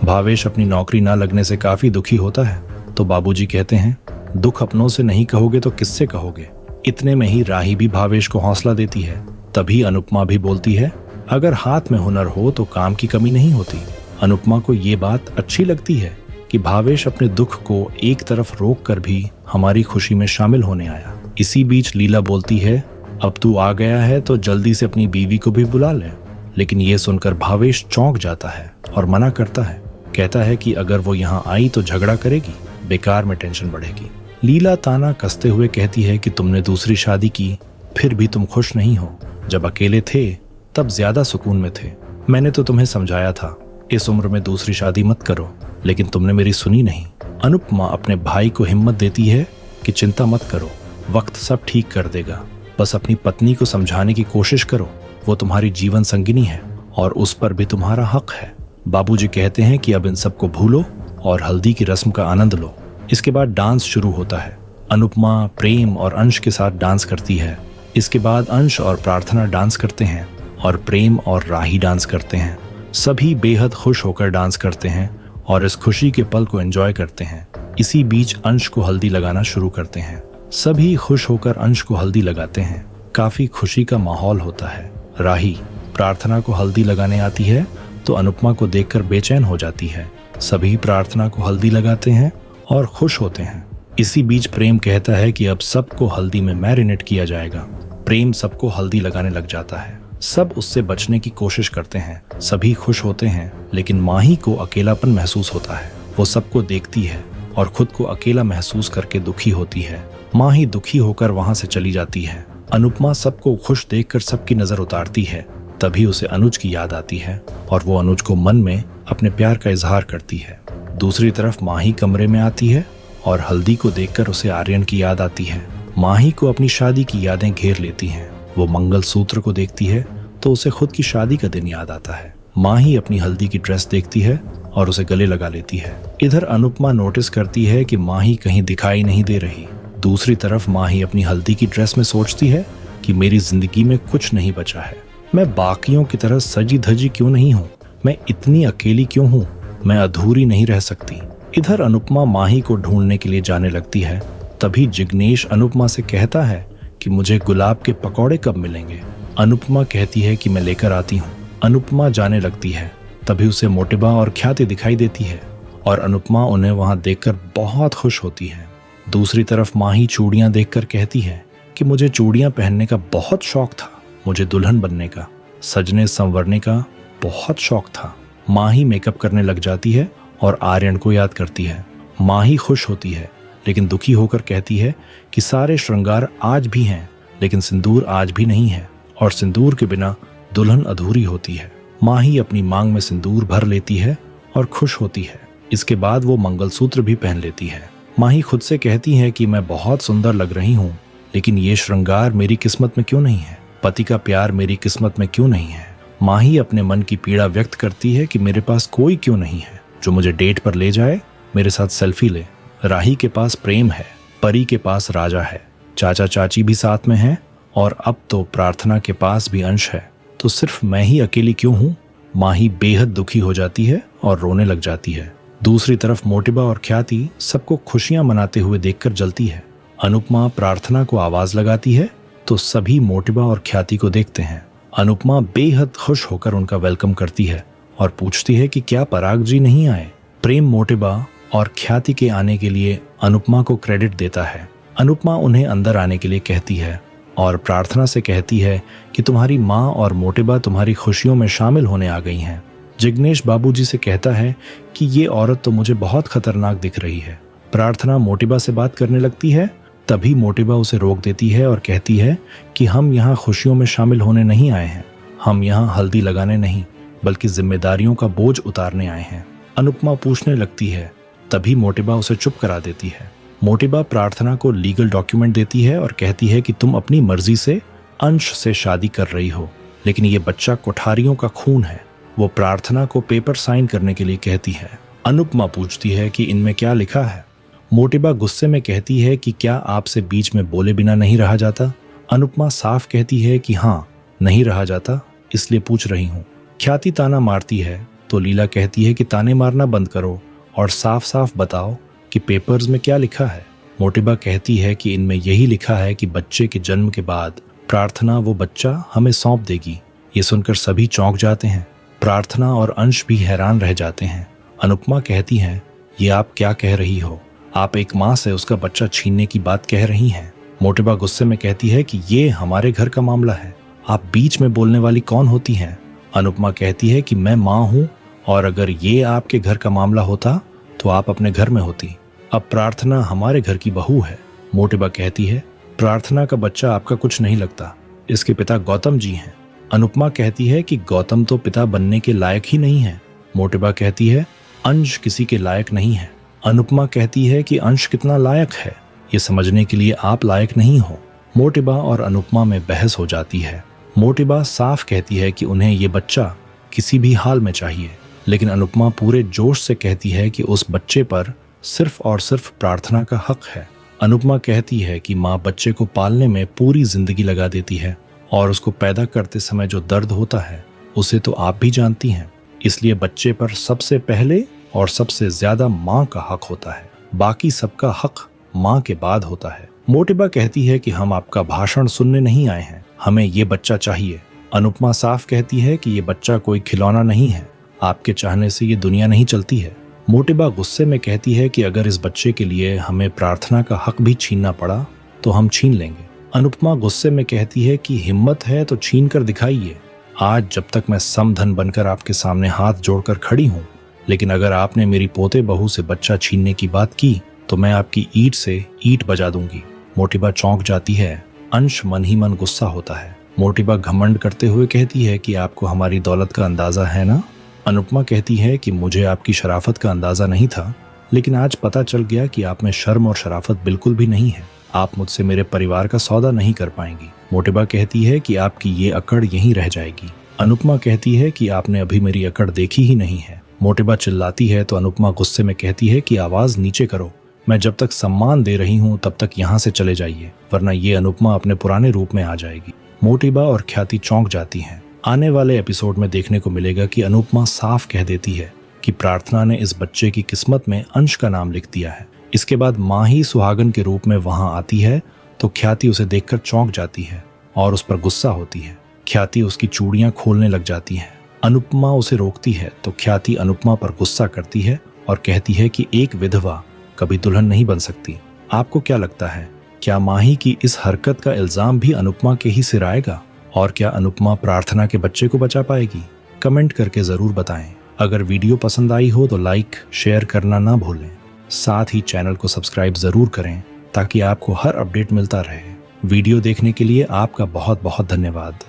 भावेश अपनी नौकरी ना लगने से काफी दुखी होता है तो बाबूजी कहते हैं, दुख अपनों से नहीं कहोगे तो किससे कहोगे। इतने में ही राही भी भावेश को हौसला देती है। तभी अनुपमा भी बोलती है, अगर हाथ में हुनर हो तो काम की कमी नहीं होती। अनुपमा को ये बात अच्छी लगती है कि भावेश अपने दुख को एक तरफ रोक कर भी हमारी खुशी में शामिल होने आया। इसी बीच लीला बोलती है, अब तू आ गया है तो जल्दी से अपनी बीवी को भी बुला ले। लेकिन ये सुनकर भावेश चौंक जाता है और मना करता है। कहता है कि अगर वो यहाँ आई तो झगड़ा करेगी, बेकार में टेंशन बढ़ेगी। लीला ताना कसते हुए कहती है कि तुमने दूसरी शादी की, फिर भी तुम खुश नहीं हो। जब अकेले थे तब ज्यादा सुकून में थे। मैंने तो तुम्हें समझाया था इस उम्र में दूसरी शादी मत करो, लेकिन तुमने मेरी सुनी नहीं। अनुपमा अपने भाई को हिम्मत देती है कि चिंता मत करो, वक्त सब ठीक कर देगा। बस अपनी पत्नी को समझाने की कोशिश करो, वो तुम्हारी जीवन संगिनी है और उस पर भी तुम्हारा हक है। बाबूजी कहते हैं कि अब इन सबको भूलो और हल्दी की रस्म का आनंद लो। इसके बाद डांस शुरू होता है। अनुपमा प्रेम और अंश के साथ डांस करती है। इसके बाद अंश और प्रार्थना डांस करते हैं और प्रेम और राही डांस करते हैं। सभी बेहद खुश होकर डांस करते हैं और इस खुशी के पल को एंजॉय करते हैं। इसी बीच अंश को हल्दी लगाना शुरू करते हैं। सभी खुश होकर अंश को हल्दी लगाते हैं। काफी खुशी का माहौल होता है। राही प्रार्थना को हल्दी लगाने आती है तो अनुपमा को देखकर बेचैन हो जाती है। सभी प्रार्थना को हल्दी लगाते हैं और खुश होते हैं। इसी बीच प्रेम कहता है कि अब सबको हल्दी में मैरिनेट किया जाएगा। प्रेम सबको हल्दी लगाने लग जाता है। सब उससे बचने की कोशिश करते हैं। सभी खुश होते हैं, लेकिन माही को अकेलापन महसूस होता है। वो सबको देखती है और खुद को अकेला महसूस करके दुखी होती है। माही दुखी होकर वहां से चली जाती है। अनुपमा सबको खुश देखकर सबकी नजर उतारती है। तभी उसे अनुज की याद आती है और वो अनुज को मन में अपने प्यार का इजहार करती है। दूसरी तरफ माही कमरे में आती है और हल्दी को देखकर उसे आर्यन की याद आती है। माही को अपनी शादी की यादें घेर लेती हैं। वो मंगलसूत्र को देखती है तो उसे खुद की शादी का दिन याद आता है। माही अपनी हल्दी की ड्रेस देखती है और उसे गले लगा लेती है। इधर अनुपमा नोटिस करती है कि माही कहीं दिखाई नहीं दे रही। दूसरी तरफ माही अपनी हल्दी की ड्रेस में सोचती है कि मेरी जिंदगी में कुछ नहीं बचा है। मैं बाकियों की तरह सजी धजी क्यों नहीं हूँ? मैं इतनी अकेली क्यों हूँ? मैं अधूरी नहीं रह सकती। इधर अनुपमा माही को ढूंढने के लिए जाने लगती है। तभी जिग्नेश अनुपमा से कहता है कि मुझे गुलाब के पकौड़े कब मिलेंगे। अनुपमा कहती है कि मैं लेकर आती हूँ। अनुपमा जाने लगती है। तभी उसे मोटिबा और ख्याति दिखाई देती है और अनुपमा उन्हें वहां देखकर बहुत खुश होती है। दूसरी तरफ माही चूड़ियां देखकर कहती है कि मुझे चूड़ियां पहनने का बहुत शौक था। मुझे दुल्हन बनने का, सजने संवरने का बहुत शौक था। माही मेकअप करने लग जाती है और आर्यन को याद करती है। माही खुश होती है लेकिन दुखी होकर कहती है कि सारे श्रृंगार आज भी हैं, लेकिन सिंदूर आज भी नहीं है और सिंदूर के बिना दुल्हन अधूरी होती है। माही अपनी मांग में सिंदूर भर लेती है और खुश होती है। इसके बाद वो मंगलसूत्र भी पहन लेती है। माही खुद से कहती है कि मैं बहुत सुंदर लग रही हूँ, लेकिन ये श्रृंगार मेरी किस्मत में क्यों नहीं है? पति का प्यार मेरी किस्मत में क्यों नहीं है? माही अपने मन की पीड़ा व्यक्त करती है कि मेरे पास कोई क्यों नहीं है जो मुझे डेट पर ले जाए, मेरे साथ सेल्फी ले। राही के पास प्रेम है, परी के पास राजा है, चाचा चाची भी साथ में हैं और अब तो प्रार्थना के पास भी अंश है, तो सिर्फ मैं ही अकेली क्यों हूँ? माही बेहद दुखी हो जाती है और रोने लग जाती है। दूसरी तरफ मोटिबा और ख्याति सबको खुशियां मनाते हुए देखकर जलती है। अनुपमा प्रार्थना को आवाज लगाती है तो सभी मोटिबा और ख्याति को देखते हैं। अनुपमा बेहद खुश होकर उनका वेलकम करती है और पूछती है कि क्या पराग जी नहीं आए? प्रेम मोटिबा और ख्याति के आने के लिए अनुपमा को क्रेडिट देता है। अनुपमा उन्हें अंदर आने के लिए कहती है और प्रार्थना से कहती है कि तुम्हारी माँ और मोटिबा तुम्हारी खुशियों में शामिल होने आ गई हैं। जिग्नेश बाबूजी से कहता है कि ये औरत तो मुझे बहुत खतरनाक दिख रही है। प्रार्थना मोटिबा से बात करने लगती है, तभी मोटिबा उसे रोक देती है और कहती है कि हम यहाँ खुशियों में शामिल होने नहीं आए हैं, हम यहाँ हल्दी लगाने नहीं बल्कि जिम्मेदारियों का बोझ उतारने आए हैं। अनुपमा पूछने लगती है, तभी मोटिबा उसे चुप करा देती है। मोटिबा प्रार्थना को लीगल डॉक्यूमेंट देती है और कहती है कि तुम अपनी मर्जी से अंश से शादी कर रही हो, लेकिन ये बच्चा कोठारियों का खून है। वो प्रार्थना को पेपर साइन करने के लिए कहती है। अनुपमा पूछती है कि इनमें क्या लिखा है। मोटिबा गुस्से में कहती है कि क्या आपसे बीच में बोले बिना नहीं रहा जाता? अनुपमा साफ कहती है कि हाँ, नहीं रहा जाता, इसलिए पूछ रही हूँ। ख्याति ताना मारती है तो लीला कहती है कि ताने मारना बंद करो और साफ साफ बताओ कि पेपर्स में क्या लिखा है। मोटिबा कहती है कि इनमें यही लिखा है कि बच्चे के जन्म के बाद प्रार्थना वो बच्चा हमें सौंप देगी। ये सुनकर सभी चौंक जाते हैं। प्रार्थना और अंश भी हैरान रह जाते हैं। अनुपमा कहती है, ये आप क्या कह रही हो? आप एक माँ से उसका बच्चा छीनने की बात कह रही हैं। मोटिबा गुस्से में कहती है कि ये हमारे घर का मामला है, आप बीच में बोलने वाली कौन होती हैं? अनुपमा कहती है कि मैं माँ हूँ और अगर ये आपके घर का मामला होता तो आप अपने घर में होती। अब प्रार्थना हमारे घर की बहू है। मोटिबा कहती है, प्रार्थना का बच्चा आपका कुछ नहीं लगता, इसके पिता गौतम जी हैं। अनुपमा कहती है कि गौतम तो पिता बनने के लायक ही नहीं है। मोटिबा कहती है, अंश किसी के लायक नहीं है। अनुपमा कहती है कि अंश कितना लायक है ये समझने के लिए आप लायक नहीं हो। मोटिबा और अनुपमा में बहस हो जाती है। मोटिबा साफ कहती है कि उन्हें ये बच्चा किसी भी हाल में चाहिए, लेकिन अनुपमा पूरे जोश से कहती है कि उस बच्चे पर सिर्फ और सिर्फ प्रार्थना का हक है। अनुपमा कहती है कि माँ बच्चे को पालने में पूरी जिंदगी लगा देती है और उसको पैदा करते समय जो दर्द होता है उसे तो आप भी जानती हैं, इसलिए बच्चे पर सबसे पहले और सबसे ज्यादा माँ का हक होता है, बाकी सबका हक माँ के बाद होता है। मोटिबा कहती है कि हम आपका भाषण सुनने नहीं आए हैं, हमें ये बच्चा चाहिए। अनुपमा साफ कहती है कि ये बच्चा कोई खिलौना नहीं है, आपके चाहने से ये दुनिया नहीं चलती है। मोटिबा गुस्से में कहती है कि अगर इस बच्चे के लिए हमें प्रार्थना का हक भी छीनना पड़ा तो हम छीन लेंगे। अनुपमा गुस्से में कहती है कि हिम्मत है तो छीन कर दिखाइए। आज जब तक मैं समधन बनकर आपके सामने हाथ जोड़कर खड़ी हूँ, लेकिन अगर आपने मेरी पोते बहू से बच्चा छीनने की बात की तो मैं आपकी ईंट से ईंट बजा दूंगी। मोटिबा चौंक जाती है। अंश मन ही मन गुस्सा होता है। मोटिबा घमंड करते हुए कहती है कि आपको हमारी दौलत का अंदाजा है ना? अनुपमा कहती है कि मुझे आपकी शराफत का अंदाजा नहीं था, लेकिन आज पता चल गया कि आप में शर्म और शराफत बिल्कुल भी नहीं है। आप मुझसे मेरे परिवार का सौदा नहीं कर पाएंगी। मोटिबा कहती है कि आपकी ये अकड़ यहीं रह जाएगी। अनुपमा कहती है कि आपने अभी मेरी अकड़ देखी ही नहीं है। मोटिबा चिल्लाती है तो अनुपमा गुस्से में कहती है कि आवाज नीचे करो, मैं जब तक सम्मान दे रही हूँ तब तक यहाँ से चले जाइए, वरना ये अनुपमा अपने पुराने रूप में आ जाएगी। मोटिबा और ख्याति चौंक जाती हैं। आने वाले एपिसोड में देखने को मिलेगा कि अनुपमा साफ कह देती है कि प्रार्थना ने इस बच्चे की किस्मत में अंश का नाम लिख दिया है। इसके बाद माँ ही सुहागन के रूप में वहां आती है तो ख्याति उसे देखकर चौंक जाती है और उस पर गुस्सा होती है। ख्याति उसकी चूड़ियां खोलने लग जाती है। अनुपमा उसे रोकती है तो ख्याति अनुपमा पर गुस्सा करती है और कहती है कि एक विधवा कभी दुल्हन नहीं बन सकती। आपको क्या लगता है, क्या माही की इस हरकत का इल्जाम भी अनुपमा के ही सिर आएगा? और क्या अनुपमा प्रार्थना के बच्चे को बचा पाएगी? कमेंट करके जरूर बताएं। अगर वीडियो पसंद आई हो तो लाइक शेयर करना ना भूलें। साथ ही चैनल को सब्सक्राइब जरूर करें ताकि आपको हर अपडेट मिलता रहे। वीडियो देखने के लिए आपका बहुत बहुत धन्यवाद।